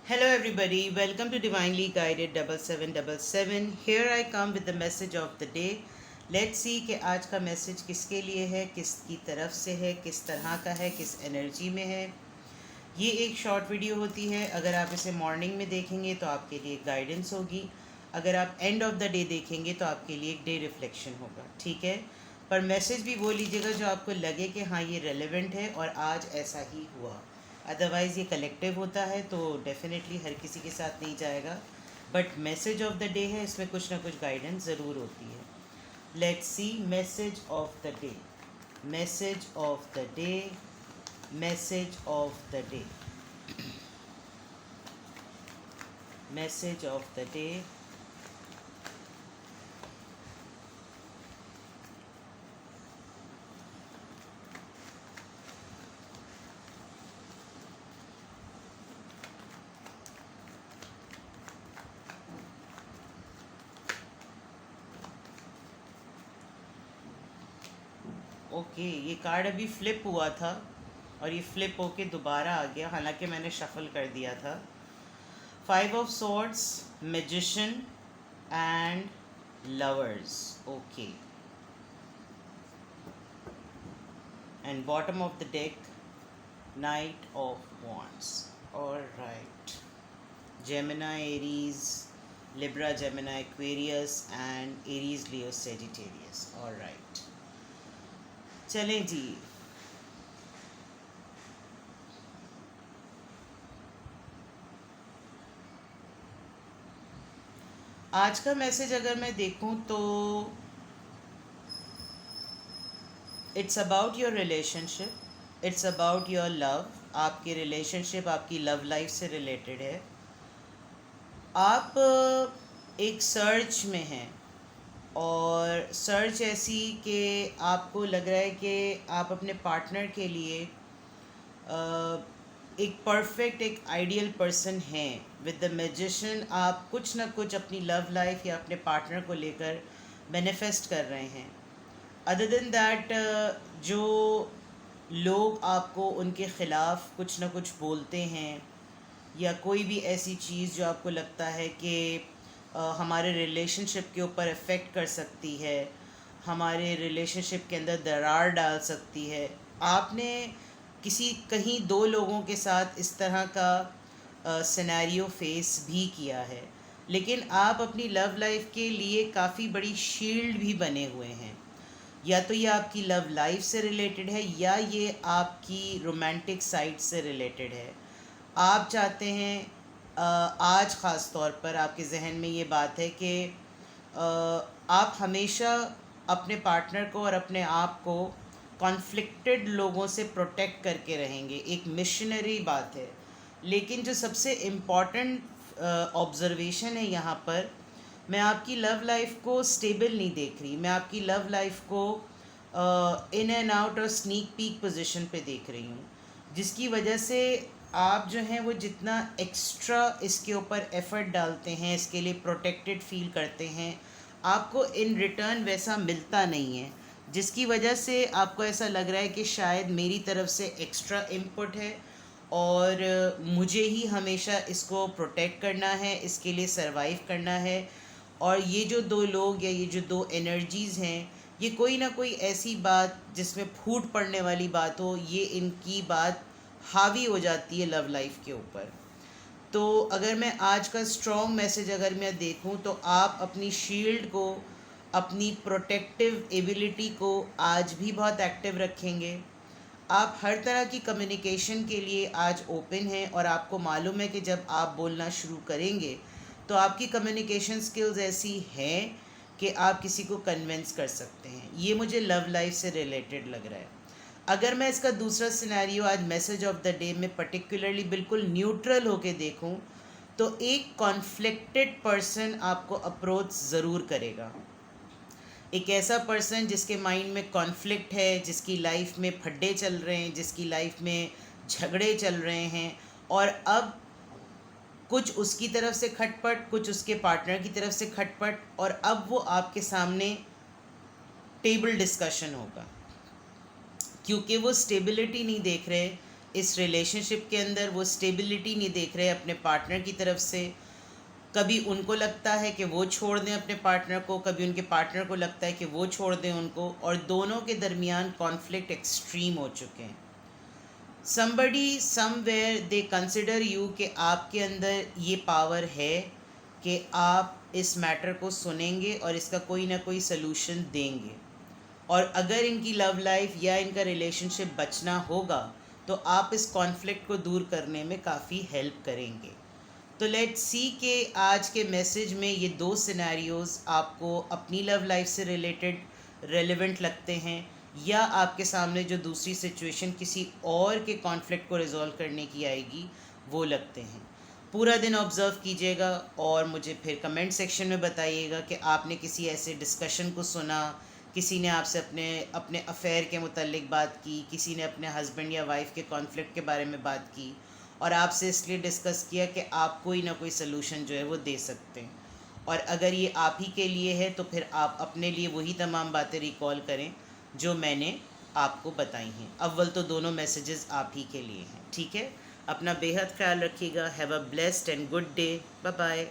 Hello, everybody. Welcome to Divinely Guided 7777. Here I come with the message of the day. Let's see कि आज का message किसके लिए है, किसकी तरफ से है, किस तरह का है, किस एनर्जी में है। ये एक शॉर्ट वीडियो होती है। अगर आप इसे मॉर्निंग में देखेंगे तो आपके लिए गाइडेंस होगी। अगर आप एंड ऑफ द डे देखेंगे तो आपके लिए एक डे रिफ्लेक्शन होगा, ठीक है। पर मैसेज भी वो लीजिएगा जो आपको लगे कि हाँ ये रेलेवेंट है और आज ऐसा ही हुआ। अदरवाइज़ ये कलेक्टिव होता है तो डेफिनेटली हर किसी के साथ नहीं जाएगा। But message of the day है, इसमें कुछ ना कुछ गाइडेंस ज़रूर होती है। Let's see message of the day. Message of the day. Message of the day. Message of the day. Okay, ये कार्ड अभी फ्लिप हुआ था और ये फ्लिप होके दोबारा आ गया, हालांकि मैंने शफल कर दिया था। 5 of Swords, magician and lovers. Okay, and bottom of the deck, Knight of Wands. All right. Gemini, Aries, Libra, Gemini, Aquarius and Aries, Leo, Sagittarius. All right. चलें जी। आज का मैसेज अगर मैं देखूं तो it's about your relationship, it's about your love. आपकी relationship आपकी love life से रिलेटेड है। आप एक सर्च में हैं और सर्च ऐसी कि आपको लग रहा है कि आप अपने पार्टनर के लिए एक परफेक्ट, एक आइडियल पर्सन हैं। विद द मैजिशियन आप कुछ ना कुछ अपनी लव लाइफ या अपने पार्टनर को लेकर मैनिफेस्ट कर रहे हैं। अदर देन दैट, जो लोग आपको उनके ख़िलाफ़ कुछ ना कुछ बोलते हैं या कोई भी ऐसी चीज़ जो आपको लगता है कि हमारे रिलेशनशिप के ऊपर इफ़ेक्ट कर सकती है, हमारे रिलेशनशिप के अंदर दरार डाल सकती है, आपने कहीं दो लोगों के साथ इस तरह का सिनेरियो फेस भी किया है। लेकिन आप अपनी लव लाइफ के लिए काफ़ी बड़ी शील्ड भी बने हुए हैं। या तो ये आपकी लव लाइफ से रिलेटेड है या ये आपकी रोमांटिक साइड से रिलेटेड है। आप चाहते हैं, आज ख़ास तौर पर आपके जहन में ये बात है कि आप हमेशा अपने पार्टनर को और अपने आप को कॉन्फ्लिक्टेड लोगों से प्रोटेक्ट करके रहेंगे। एक मिशनरी बात है। लेकिन जो सबसे इम्पॉर्टेंट ऑब्ज़र्वेशन है यहाँ पर, मैं आपकी लव लाइफ को स्टेबल नहीं देख रही। मैं आपकी लव लाइफ को इन एंड आउट और स्नीक पीक पोजीशन पे देख रही हूँ, जिसकी वजह से आप जो हैं वो जितना एक्स्ट्रा इसके ऊपर एफ़र्ट डालते हैं, इसके लिए प्रोटेक्टेड फील करते हैं, आपको इन रिटर्न वैसा मिलता नहीं है। जिसकी वजह से आपको ऐसा लग रहा है कि शायद मेरी तरफ से एक्स्ट्रा इनपुट है और मुझे ही हमेशा इसको प्रोटेक्ट करना है, इसके लिए सरवाइव करना है। और ये जो दो लोग या ये जो दो एनर्जीज़ हैं, ये कोई ना कोई ऐसी बात जिसमें फूट पड़ने वाली बात हो, ये इनकी बात हावी हो जाती है लव लाइफ के ऊपर। तो अगर मैं आज का स्ट्रॉन्ग मैसेज अगर मैं देखूं तो आप अपनी शील्ड को, अपनी प्रोटेक्टिव एबिलिटी को आज भी बहुत एक्टिव रखेंगे। आप हर तरह की कम्युनिकेशन के लिए आज ओपन हैं और आपको मालूम है कि जब आप बोलना शुरू करेंगे तो आपकी कम्युनिकेशन स्किल्स ऐसी हैं कि आप किसी को कन्विंस कर सकते हैं। ये मुझे लव लाइफ से रिलेटेड लग रहा है। अगर मैं इसका दूसरा सिनेरियो आज मैसेज ऑफ द डे में पर्टिकुलरली बिल्कुल न्यूट्रल होके देखूं तो एक कॉन्फ्लिक्टेड पर्सन आपको अप्रोच ज़रूर करेगा। एक ऐसा पर्सन जिसके माइंड में कॉन्फ्लिक्ट है, जिसकी लाइफ में फड्डे चल रहे हैं, जिसकी लाइफ में झगड़े चल रहे हैं और अब कुछ उसकी तरफ से खटपट, कुछ उसके पार्टनर की तरफ से खटपट, और अब वो आपके सामने टेबल डिस्कशन होगा क्योंकि वो स्टेबिलिटी नहीं देख रहे, इस रिलेशनशिप के अंदर वो स्टेबिलिटी नहीं देख रहे अपने पार्टनर की तरफ से। कभी उनको लगता है कि वो छोड़ दें अपने पार्टनर को, कभी उनके पार्टनर को लगता है कि वो छोड़ दें उनको, और दोनों के दरमियान कॉन्फ्लिक्ट एक्सट्रीम हो चुके हैं। somebody somewhere they consider you कि आपके अंदर ये पावर है कि आप इस मैटर को सुनेंगे और इसका कोई ना कोई सलूशन देंगे, और अगर इनकी लव लाइफ या इनका रिलेशनशिप बचना होगा तो आप इस कॉन्फ्लिक्ट को दूर करने में काफ़ी हेल्प करेंगे। तो लेट्स सी कि आज के मैसेज में ये 2 सिनेरियोज़ आपको अपनी लव लाइफ से रिलेटेड रेलेवेंट लगते हैं, या आपके सामने जो दूसरी सिचुएशन किसी और के कॉन्फ्लिक्ट को रिजॉल्व करने की आएगी वो लगते हैं। पूरा दिन ऑब्ज़र्व कीजिएगा और मुझे फिर कमेंट सेक्शन में बताइएगा कि आपने किसी ऐसे डिस्कशन को सुना, किसी ने आपसे अपने अपने अफेयर के मुतालिक बात की, किसी ने अपने हस्बैंड या वाइफ के कॉन्फ्लिक्ट के बारे में बात की और आपसे इसलिए डिस्कस किया कि आप कोई ना कोई सलूशन जो है वो दे सकते हैं। और अगर ये आप ही के लिए है तो फिर आप अपने लिए वही तमाम बातें रिकॉल करें जो मैंने आपको बताई हैं। अव्वल तो दोनों मैसेजेस आप ही के लिए हैं, ठीक है। अपना बेहद ख्याल रखिएगा। Have a blessed and good day. Bye bye.